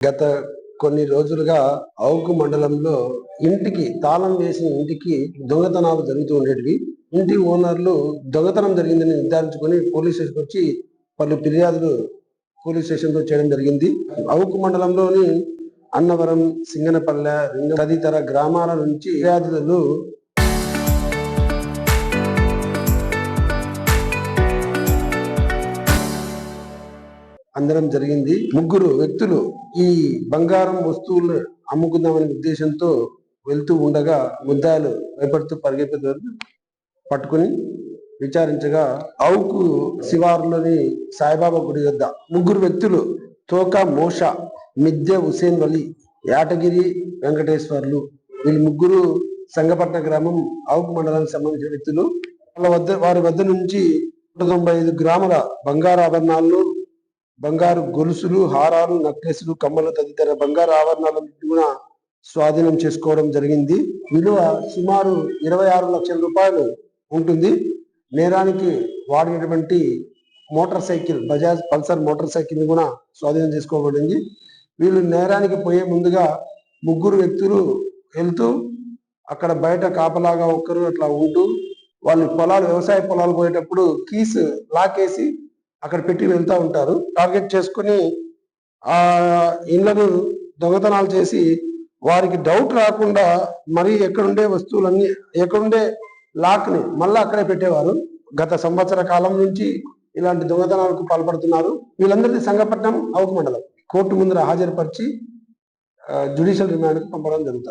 గత కొన్ని రోజులుగా అవుకు మండలంలో ఇంటికి తాళం వేసిన ఇంటికి దొంగతనాలు జరుగుతూ ఉండేటివి. ఇంటి ఓనర్లు దొంగతనం జరిగిందని నిర్ధారించుకొని పోలీస్ స్టేషన్కి వచ్చి పలు ఫిర్యాదులు పోలీస్ స్టేషన్లో చేయడం జరిగింది. అవుకు మండలంలోని అన్నవరం, సింగనపల్లె, తదితర గ్రామాల నుంచి ఫిర్యాదులు అందడం జరిగింది. ముగ్గురు వ్యక్తులు ఈ బంగారం వస్తువులు అమ్ముకుందామనే ఉద్దేశంతో వెళ్తూ ఉండగా ముద్దాయిలు భయపడుతూ పరిగెత్తుతారు. పట్టుకుని విచారించగా అవుకు శివారులోని సాయిబాబా గుడి వద్ద ముగ్గురు వ్యక్తులు తోకా మోషా, మిద్దె హుసేన్ వలి, యాటగిరి వెంకటేశ్వర్లు, వీళ్ళు ముగ్గురు సంగపట్న గ్రామం అవుకు మండలానికి సంబంధించిన వ్యక్తులు. వారి వద్ద నుంచి 195 గ్రాముల బంగారు ఆభరణాలను, బంగారు గొలుసులు, హారాలు, నెక్లెస్లు, కమ్మలు తదితర బంగారు ఆభరణాలను కూడా స్వాధీనం చేసుకోవడం జరిగింది. విలువ సుమారు 26 లక్షల రూపాయలు ఉంటుంది. నేరానికి వాడినటువంటి motor cycle, Bajaj Pulsar motor cycle కూడా స్వాధీనం చేసుకోబడింది. వీళ్ళు నేరానికి పోయే ముందుగా ముగ్గురు వ్యక్తులు వెళ్తూ అక్కడ బయట కాపలాగా ఒక్కరు అట్లా ఉంటూ వాళ్ళు వ్యవసాయ పొలాలు పోయేటప్పుడు కీస్ లాకేసి అక్కడ పెట్టి వెళ్తూ ఉంటారు. టార్గెట్ చేసుకుని ఆ ఇళ్లను దొంగతనాలు చేసి వారికి డౌట్ రాకుండా మరి ఎక్కడుండే వస్తువులన్నీ, ఎక్కడుండే లాక్ ని మళ్ళీ అక్కడే పెట్టేవారు. గత సంవత్సర కాలం నుంచి ఇలాంటి దొంగతనాలకు పాల్పడుతున్నారు. వీళ్ళందరినీ సంగపట్నం అవుకు మండలం కోర్టు ముందర హాజరుపరిచి జ్యుడిషియల్ రిమాండ్కు పంపడం జరుగుతుంది.